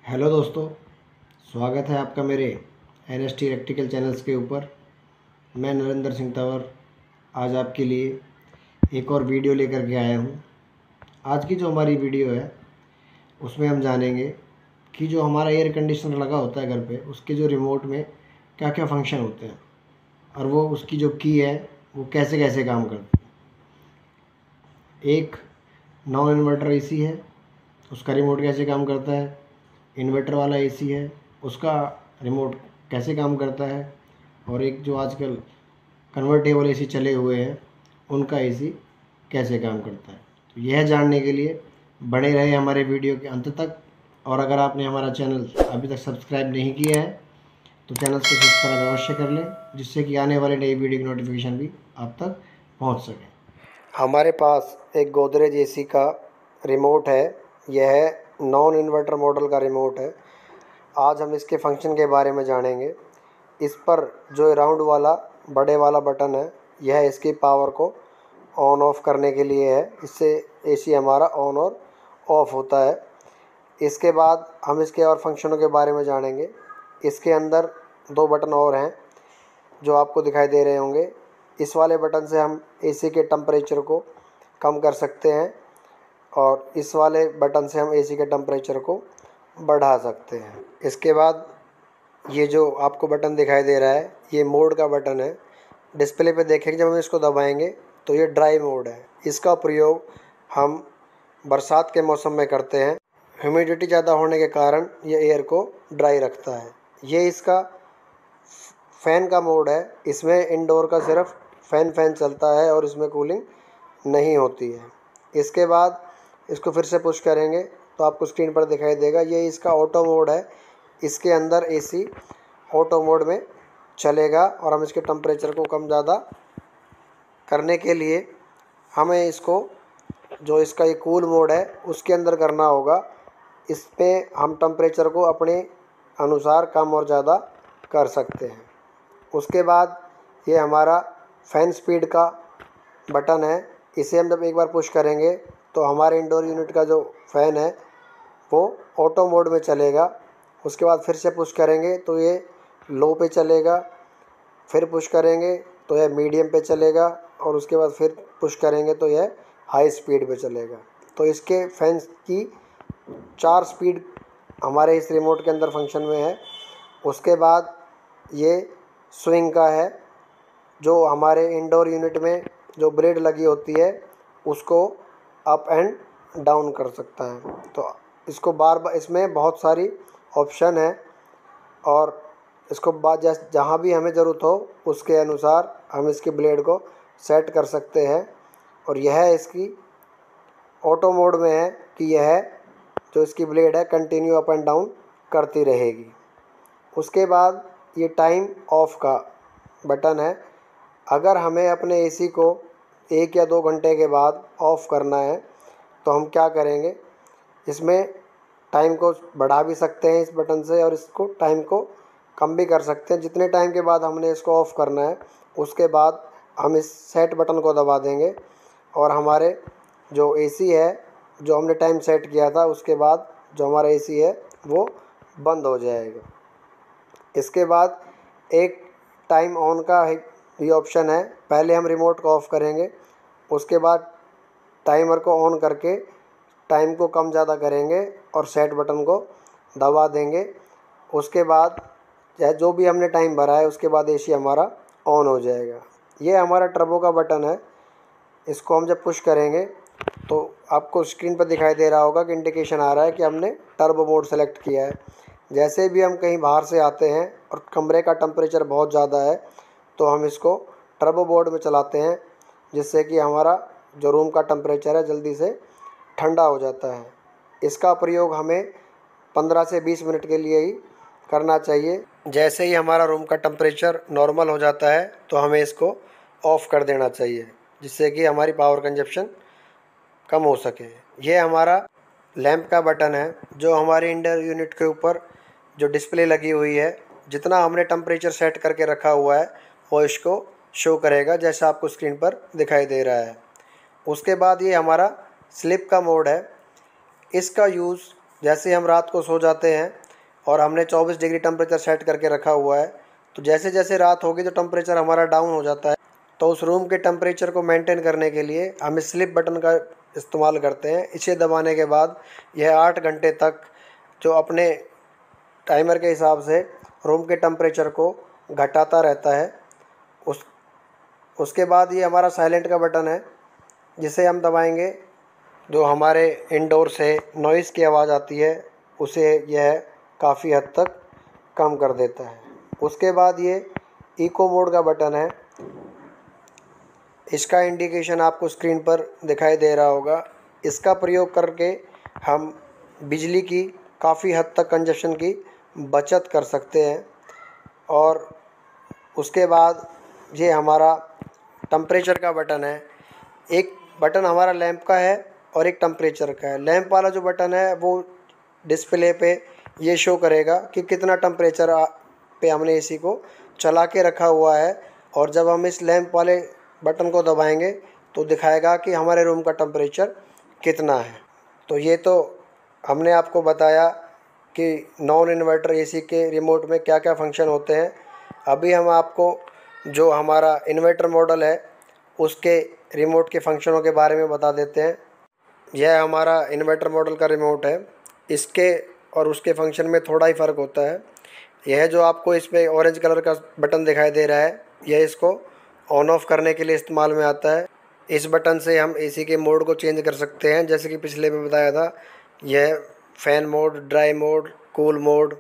Hello दोस्तों, स्वागत है आपका मेरे NST इलेक्ट्रिकल चैनल्स के ऊपर। मैं नरेंद्र सिंह तंवर आज आपके लिए एक और वीडियो लेकर के आया हूँ। आज की जो हमारी वीडियो है उसमें हम जानेंगे कि जो हमारा एयर कंडीशनर लगा होता है घर पे, उसके जो रिमोट में क्या क्या फंक्शन होते हैं और वो उसकी जो की है वो कैसे कैसे काम करती है। एक नॉन इन्वर्टर AC है, उसका रिमोट कैसे काम करता है। इन्वर्टर वाला AC है, उसका रिमोट कैसे काम करता है। और एक जो आजकल कन्वर्टेबल AC चले हुए हैं, उनका AC कैसे काम करता है। तो यह जानने के लिए बने रहे हमारे वीडियो के अंत तक। और अगर आपने हमारा चैनल अभी तक सब्सक्राइब नहीं किया है तो चैनल को सब्सक्राइब अवश्य कर लें, जिससे कि आने वाले नई वीडियो की नोटिफिकेशन भी आप तक पहुंच सके। हमारे पास एक गोदरेज AC का रिमोट है। यह नॉन इन्वर्टर मॉडल का रिमोट है। आज हम इसके फंक्शन के बारे में जानेंगे। इस पर जो राउंड वाला बड़े वाला बटन है, यह इसकी पावर को ऑन ऑफ करने के लिए है। इससे AC हमारा ऑन और ऑफ होता है। इसके बाद हम इसके और फंक्शनों के बारे में जानेंगे। इसके अंदर दो बटन और हैं जो आपको दिखाई दे रहे होंगे। इस वाले बटन से हम AC के टेम्परेचर को कम कर सकते हैं और इस वाले बटन से हम AC के टेम्परेचर को बढ़ा सकते हैं। इसके बाद ये जो आपको बटन दिखाई दे रहा है, ये मोड का बटन है। डिस्प्ले पे देखेंगे, जब हम इसको दबाएंगे तो ये ड्राई मोड है। इसका प्रयोग हम बरसात के मौसम में करते हैं। ह्यूमिडिटी ज़्यादा होने के कारण ये एयर को ड्राई रखता है। ये इसका फ़ैन का मोड है। इसमें इंडोर का सिर्फ फ़ैन चलता है और इसमें कूलिंग नहीं होती है। इसके बाद इसको फिर से पुश करेंगे तो आपको स्क्रीन पर दिखाई देगा, ये इसका ऑटो मोड है। इसके अंदर AC ऑटो मोड में चलेगा और हम इसके टेम्परेचर को कम ज़्यादा करने के लिए हमें इसको जो इसका ये कूल मोड है उसके अंदर करना होगा। इस पे हम टेम्परेचर को अपने अनुसार कम और ज़्यादा कर सकते हैं। उसके बाद ये हमारा फ़ैन स्पीड का बटन है। इसे हम जब एक बार पुश करेंगे तो हमारे इंडोर यूनिट का जो फ़ैन है वो ऑटो मोड में चलेगा। उसके बाद फिर से पुश करेंगे तो ये लो पे चलेगा, फिर पुश करेंगे तो यह मीडियम पे चलेगा और उसके बाद फिर पुश करेंगे तो यह हाई स्पीड पे चलेगा। तो इसके फैंस की 4 स्पीड हमारे इस रिमोट के अंदर फंक्शन में है। उसके बाद ये स्विंग का है, जो हमारे इंडोर यूनिट में जो ब्लेड लगी होती है उसको अप एंड डाउन कर सकता है। तो इसको बार बार, इसमें बहुत सारी ऑप्शन है और इसको जहाँ भी हमें ज़रूरत हो उसके अनुसार हम इसकी ब्लेड को सेट कर सकते हैं। और यह इसकी ऑटो मोड में है कि यह जो इसकी ब्लेड है कंटिन्यू अप एंड डाउन करती रहेगी। उसके बाद ये टाइम ऑफ का बटन है। अगर हमें अपने AC को 1 या 2 घंटे के बाद ऑफ़ करना है तो हम क्या करेंगे, इसमें टाइम को बढ़ा भी सकते हैं इस बटन से और इसको टाइम को कम भी कर सकते हैं। जितने टाइम के बाद हमने इसको ऑफ़ करना है उसके बाद हम इस सेट बटन को दबा देंगे और हमारे जो AC है, जो हमने टाइम सेट किया था, उसके बाद जो हमारा AC है वो बंद हो जाएगा। इसके बाद एक टाइम ऑन का भी ऑप्शन है। पहले हम रिमोट को ऑफ़ करेंगे, उसके बाद टाइमर को ऑन करके टाइम को कम ज़्यादा करेंगे और सेट बटन को दबा देंगे। उसके बाद चाहे जो भी हमने टाइम भरा है उसके बाद AC हमारा ऑन हो जाएगा। ये हमारा टर्बो का बटन है। इसको हम जब पुश करेंगे तो आपको स्क्रीन पर दिखाई दे रहा होगा कि इंडिकेशन आ रहा है कि हमने टर्बो मोड सेलेक्ट किया है। जैसे भी हम कहीं बाहर से आते हैं और कमरे का टेम्परेचर बहुत ज़्यादा है तो हम इसको टर्बो मोड में चलाते हैं, जिससे कि हमारा जो रूम का टेम्परेचर है जल्दी से ठंडा हो जाता है। इसका प्रयोग हमें 15 से 20 मिनट के लिए ही करना चाहिए। जैसे ही हमारा रूम का टेम्परेचर नॉर्मल हो जाता है तो हमें इसको ऑफ़ कर देना चाहिए, जिससे कि हमारी पावर कंजप्शन कम हो सके। ये हमारा लैंप का बटन है, जो हमारे इंडोर यूनिट के ऊपर जो डिस्प्ले लगी हुई है, जितना हमने टेम्परेचर सेट करके रखा हुआ है वो इसको शो करेगा, जैसा आपको स्क्रीन पर दिखाई दे रहा है। उसके बाद ये हमारा स्लीप का मोड है। इसका यूज़ जैसे हम रात को सो जाते हैं और हमने 24 डिग्री टेम्परेचर सेट करके रखा हुआ है, तो जैसे जैसे रात होगी तो टेम्परेचर हमारा डाउन हो जाता है। तो उस रूम के टेम्परेचर को मेंटेन करने के लिए हम स्लिप बटन का इस्तेमाल करते हैं। इसे दबाने के बाद यह 8 घंटे तक जो अपने टाइमर के हिसाब से रूम के टेम्परेचर को घटाता रहता है। उसके बाद ये हमारा साइलेंट का बटन है, जिसे हम दबाएंगे जो हमारे इंडोर से नॉइज़ की आवाज़ आती है उसे यह काफ़ी हद तक कम कर देता है। उसके बाद ये इको मोड का बटन है, इसका इंडिकेशन आपको स्क्रीन पर दिखाई दे रहा होगा। इसका प्रयोग करके हम बिजली की काफ़ी हद तक कंजप्शन की बचत कर सकते हैं। और उसके बाद ये हमारा टेम्परेचर का बटन है। एक बटन हमारा लैंप का है और एक टेम्परेचर का है। लैंप वाला जो बटन है वो डिस्प्ले पे ये शो करेगा कि कितना टेम्परेचर पे हमने एसी को चला के रखा हुआ है, और जब हम इस लैंप वाले बटन को दबाएंगे तो दिखाएगा कि हमारे रूम का टेम्परेचर कितना है। तो ये तो हमने आपको बताया कि नॉन इन्वर्टर एसी के रिमोट में क्या क्या फंक्शन होते हैं। अभी हम आपको जो हमारा इन्वर्टर मॉडल है उसके रिमोट के फंक्शनों के बारे में बता देते हैं। यह हमारा इन्वर्टर मॉडल का रिमोट है। इसके और उसके फंक्शन में थोड़ा ही फ़र्क होता है। यह जो आपको इस पर ऑरेंज कलर का बटन दिखाई दे रहा है, यह इसको ऑन ऑफ करने के लिए इस्तेमाल में आता है। इस बटन से हम एसी के मोड को चेंज कर सकते हैं, जैसे कि पिछले में बताया था। यह fan mode, dry mode, cool mode,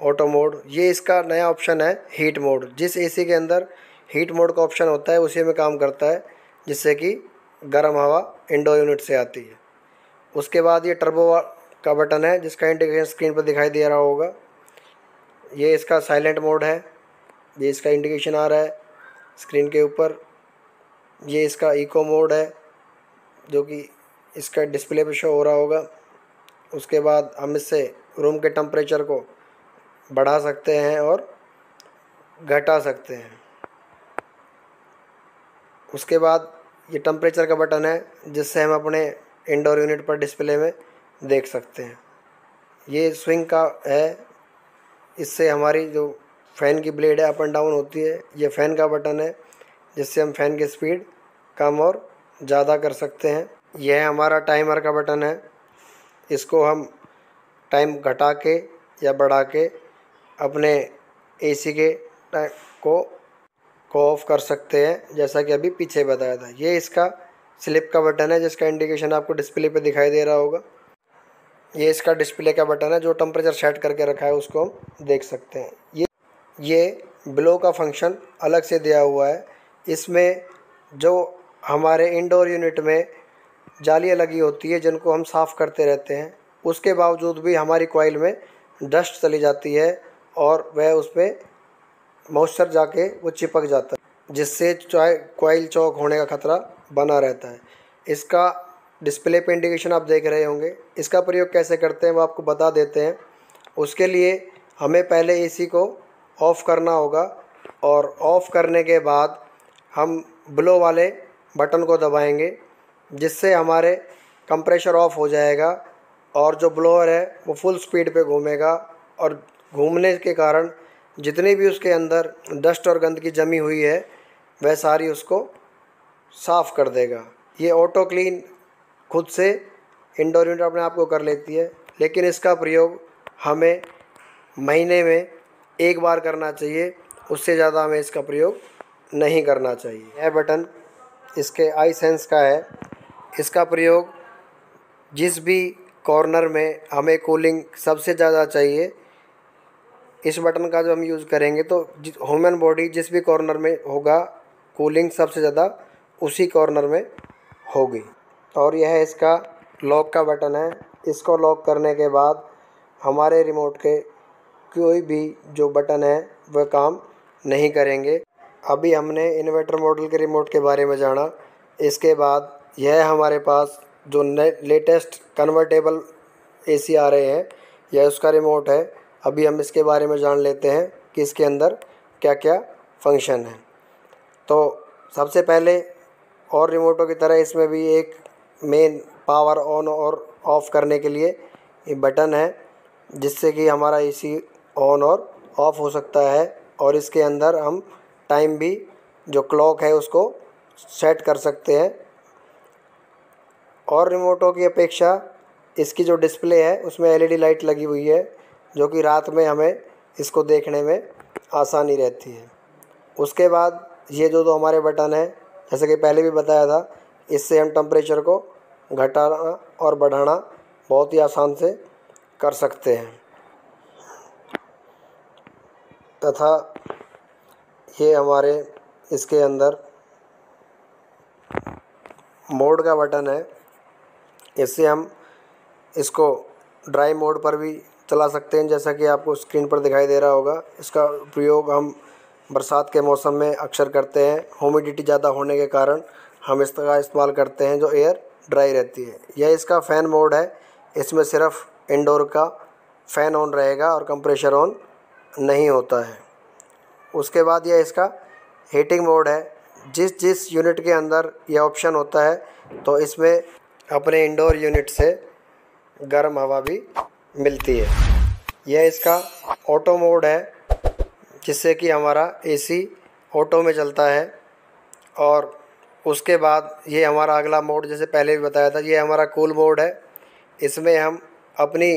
auto mode. ये इसका नया ऑप्शन है हीट मोड। जिस एसी के अंदर हीट मोड का ऑप्शन होता है उसी में काम करता है, जिससे कि गर्म हवा इंडोर यूनिट से आती है। उसके बाद ये टर्बो का बटन है, जिसका इंडिकेशन स्क्रीन पर दिखाई दे रहा होगा। ये इसका साइलेंट मोड है, ये इसका इंडिकेशन आ रहा है स्क्रीन के ऊपर। ये इसका इको मोड है, जो कि इसका डिस्प्ले पे शो हो रहा होगा। उसके बाद हम इससे रूम के टेम्परेचर को बढ़ा सकते हैं और घटा सकते हैं। उसके बाद ये टेम्परेचर का बटन है, जिससे हम अपने इंडोर यूनिट पर डिस्प्ले में देख सकते हैं। ये स्विंग का है, इससे हमारी जो फ़ैन की ब्लेड है अप एंड डाउन होती है। ये फ़ैन का बटन है, जिससे हम फ़ैन की स्पीड कम और ज़्यादा कर सकते हैं। यह हमारा टाइमर का बटन है, इसको हम टाइम घटा के या बढ़ा के अपने एसी के टाइम को ऑफ़ कर सकते हैं, जैसा कि अभी पीछे बताया था। ये इसका स्लिप का बटन है, जिसका इंडिकेशन आपको डिस्प्ले पे दिखाई दे रहा होगा। ये इसका डिस्प्ले का बटन है, जो टेम्परेचर सेट करके रखा है उसको हम देख सकते हैं। ये ब्लो का फंक्शन अलग से दिया हुआ है। इसमें जो हमारे इंडोर यूनिट में जालियाँ लगी होती है, जिनको हम साफ़ करते रहते हैं, उसके बावजूद भी हमारी कॉइल में डस्ट चली जाती है और वह उस पर मॉइस्चर जाके वो चिपक जाता है, जिससे कॉइल चॉक होने का खतरा बना रहता है। इसका डिस्प्ले पे इंडिकेशन आप देख रहे होंगे। इसका प्रयोग कैसे करते हैं वो आपको बता देते हैं। उसके लिए हमें पहले एसी को ऑफ़ करना होगा, और ऑफ़ करने के बाद हम ब्लो वाले बटन को दबाएंगे, जिससे हमारे कंप्रेशर ऑफ हो जाएगा और जो ब्लोअर है वो फुल स्पीड पे घूमेगा, और घूमने के कारण जितनी भी उसके अंदर डस्ट और गंदगी जमी हुई है वह सारी उसको साफ़ कर देगा। ये ऑटो क्लीन खुद से इंडोर यूनिट अपने आप को कर लेती है, लेकिन इसका प्रयोग हमें महीने में एक बार करना चाहिए, उससे ज़्यादा हमें इसका प्रयोग नहीं करना चाहिए। यह बटन इसके आई सेंस का है। इसका प्रयोग जिस भी कॉर्नर में हमें कूलिंग सबसे ज़्यादा चाहिए, इस बटन का जो हम यूज़ करेंगे तो ह्यूमन बॉडी जिस भी कॉर्नर में होगा, कूलिंग सबसे ज़्यादा उसी कॉर्नर में होगी। और यह इसका लॉक का बटन है। इसको लॉक करने के बाद हमारे रिमोट के कोई भी जो बटन है वह काम नहीं करेंगे। अभी हमने इन्वर्टर मॉडल के रिमोट के बारे में जाना। इसके बाद यह हमारे पास जो लेटेस्ट कन्वर्टेबल एसी आ रहे हैं, यह उसका रिमोट है। अभी हम इसके बारे में जान लेते हैं कि इसके अंदर क्या क्या फंक्शन है। तो सबसे पहले और रिमोटों की तरह इसमें भी एक मेन पावर ऑन और ऑफ़ करने के लिए ये बटन है जिससे कि हमारा एसी ऑन और ऑफ़ हो सकता है, और इसके अंदर हम टाइम भी जो क्लॉक है उसको सेट कर सकते हैं। और रिमोटों की अपेक्षा इसकी जो डिस्प्ले है उसमें एलईडी लाइट लगी हुई है, जो कि रात में हमें इसको देखने में आसानी रहती है। उसके बाद ये जो दो हमारे बटन हैं, जैसे कि पहले भी बताया था, इससे हम टेम्परेचर को घटाना और बढ़ाना बहुत ही आसान से कर सकते हैं। तथा ये हमारे इसके अंदर मोड का बटन है, इससे हम इसको ड्राई मोड पर भी चला सकते हैं, जैसा कि आपको स्क्रीन पर दिखाई दे रहा होगा। इसका प्रयोग हम बरसात के मौसम में अक्सर करते हैं। ह्यूमिडिटी ज़्यादा होने के कारण हम इसका इस्तेमाल करते हैं, जो एयर ड्राई रहती है। यह इसका फ़ैन मोड है, इसमें सिर्फ इंडोर का फ़ैन ऑन रहेगा और कंप्रेसर ऑन नहीं होता है। उसके बाद यह इसका हीटिंग मोड है। जिस जिस यूनिट के अंदर यह ऑप्शन होता है तो इसमें अपने इंडोर यूनिट से गर्म हवा भी मिलती है। यह इसका ऑटो मोड है, जिससे कि हमारा एसी ऑटो में चलता है। और उसके बाद ये हमारा अगला मोड, जैसे पहले भी बताया था, ये हमारा कूल मोड है। इसमें हम अपनी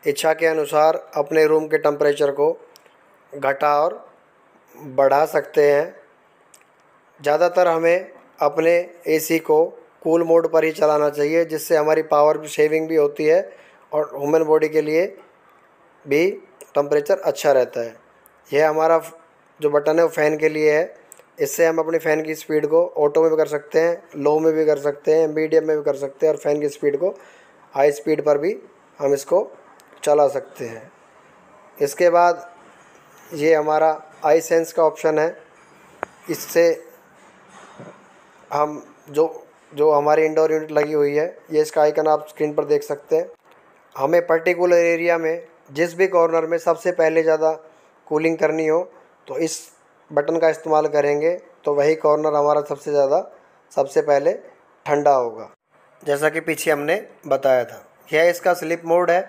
इच्छा के अनुसार अपने रूम के टेम्परेचर को घटा और बढ़ा सकते हैं। ज़्यादातर हमें अपने एसी को कूल मोड पर ही चलाना चाहिए, जिससे हमारी पावर सेविंग भी होती है और ह्यूमन बॉडी के लिए भी टेम्परेचर अच्छा रहता है। यह हमारा जो बटन है वो फ़ैन के लिए है। इससे हम अपनी फ़ैन की स्पीड को ऑटो में भी कर सकते हैं, लो में भी कर सकते हैं, मीडियम में भी कर सकते हैं, और फ़ैन की स्पीड को हाई स्पीड पर भी हम इसको चला सकते हैं। इसके बाद ये हमारा आई सेंस का ऑप्शन है। इससे हम जो हमारी इंडोर यूनिट लगी हुई है, ये इसका आइकन आप स्क्रीन पर देख सकते हैं। हमें पर्टिकुलर एरिया में जिस भी कॉर्नर में सबसे पहले ज़्यादा कूलिंग करनी हो तो इस बटन का इस्तेमाल करेंगे, तो वही कॉर्नर हमारा सबसे पहले ठंडा होगा, जैसा कि पीछे हमने बताया था। यह इसका स्लीप मोड है।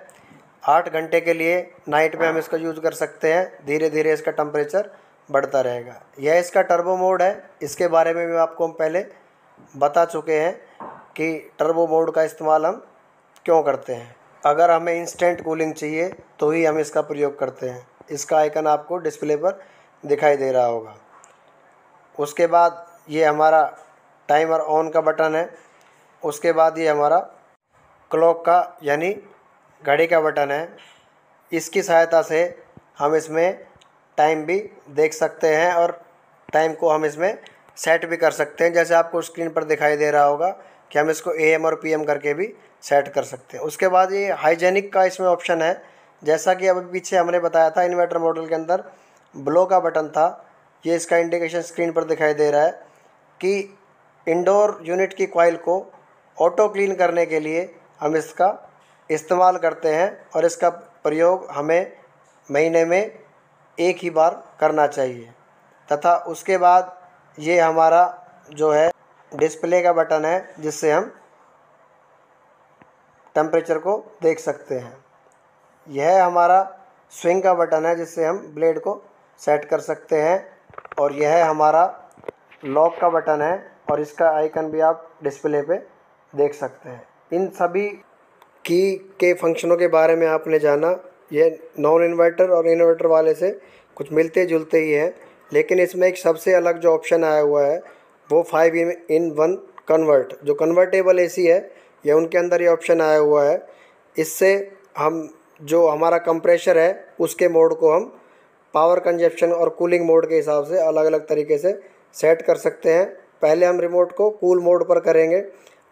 8 घंटे के लिए नाइट में हम इसका यूज़ कर सकते हैं। धीरे धीरे इसका टेम्परेचर बढ़ता रहेगा। यह इसका टर्बो मोड है। इसके बारे में भी आपको हम पहले बता चुके हैं कि टर्बो मोड का इस्तेमाल हम क्यों करते हैं। अगर हमें इंस्टेंट कूलिंग चाहिए तो ही हम इसका प्रयोग करते हैं। इसका आइकन आपको डिस्प्ले पर दिखाई दे रहा होगा। उसके बाद ये हमारा टाइमर ऑन का बटन है। उसके बाद ये हमारा क्लॉक का यानी घड़ी का बटन है। इसकी सहायता से हम इसमें टाइम भी देख सकते हैं और टाइम को हम इसमें सेट भी कर सकते हैं, जैसे आपको स्क्रीन पर दिखाई दे रहा होगा कि हम इसको AM और PM करके भी सेट कर सकते हैं। उसके बाद ये हाइजेनिक का इसमें ऑप्शन है। जैसा कि अभी पीछे हमने बताया था, इन्वर्टर मॉडल के अंदर ब्लो का बटन था। ये इसका इंडिकेशन स्क्रीन पर दिखाई दे रहा है कि इंडोर यूनिट की कॉइल को ऑटो क्लीन करने के लिए हम इसका इस्तेमाल करते हैं, और इसका प्रयोग हमें महीने में एक ही बार करना चाहिए। तथा उसके बाद ये हमारा जो है डिस्प्ले का बटन है, जिससे हम टेम्परेचर को देख सकते हैं। यह हमारा स्विंग का बटन है, जिससे हम ब्लेड को सेट कर सकते हैं। और यह हमारा लॉक का बटन है, और इसका आइकन भी आप डिस्प्ले पे देख सकते हैं। इन सभी के फंक्शनों के बारे में आपने जाना। यह नॉन इन्वर्टर और इन्वर्टर वाले से कुछ मिलते जुलते ही हैं, लेकिन इसमें एक सबसे अलग जो ऑप्शन आया हुआ है वो 5-in-1 कन्वर्ट, जो कन्वर्टेबल AC है, यह उनके अंदर ये ऑप्शन आया हुआ है। इससे हम जो हमारा कंप्रेशर है उसके मोड को हम पावर कंजप्शन और कूलिंग मोड के हिसाब से अलग अलग तरीके से सेट कर सकते हैं। पहले हम रिमोट को कूल मोड पर करेंगे,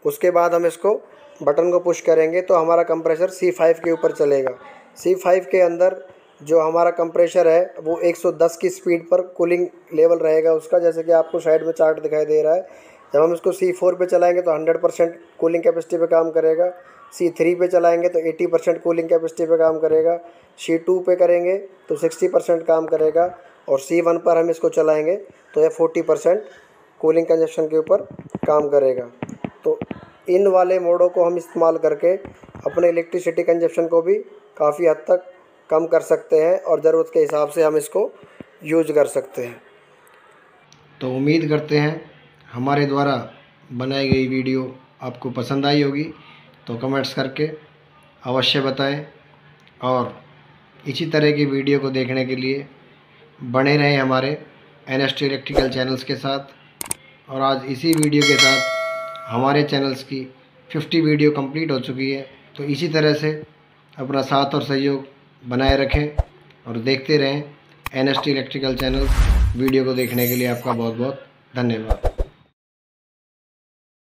उसके बाद हम इसको बटन को पुश करेंगे तो हमारा कंप्रेसर C5 के ऊपर चलेगा। C5 के अंदर जो हमारा कंप्रेशर है वो 110 की स्पीड पर कूलिंग लेवल रहेगा उसका, जैसे कि आपको साइड में चार्ट दिखाई दे रहा है। जब हम इसको C4 पे चलाएंगे तो 100% कूलिंग कैपेसिटी पे काम करेगा। C3 पे चलाएंगे तो 80% कूलिंग कैपेसिटी पे काम करेगा। C2 पे करेंगे तो 60% काम करेगा, और C1 पर हम इसको चलाएंगे तो यह 40% कूलिंग कंजप्शन के ऊपर काम करेगा। तो इन वाले मोडों को हम इस्तेमाल करके अपने इलेक्ट्रिसिटी कंजप्शन को भी काफ़ी हद तक कम कर सकते हैं और ज़रूरत के हिसाब से हम इसको यूज कर सकते हैं। तो उम्मीद करते हैं हमारे द्वारा बनाई गई वीडियो आपको पसंद आई होगी, तो कमेंट्स करके अवश्य बताएं और इसी तरह की वीडियो को देखने के लिए बने रहें हमारे NST इलेक्ट्रिकल चैनल्स के साथ। और आज इसी वीडियो के साथ हमारे चैनल्स की 50 वीडियो कंप्लीट हो चुकी है। तो इसी तरह से अपना साथ और सहयोग बनाए रखें और देखते रहें NST इलेक्ट्रिकल चैनल। वीडियो को देखने के लिए आपका बहुत बहुत धन्यवाद।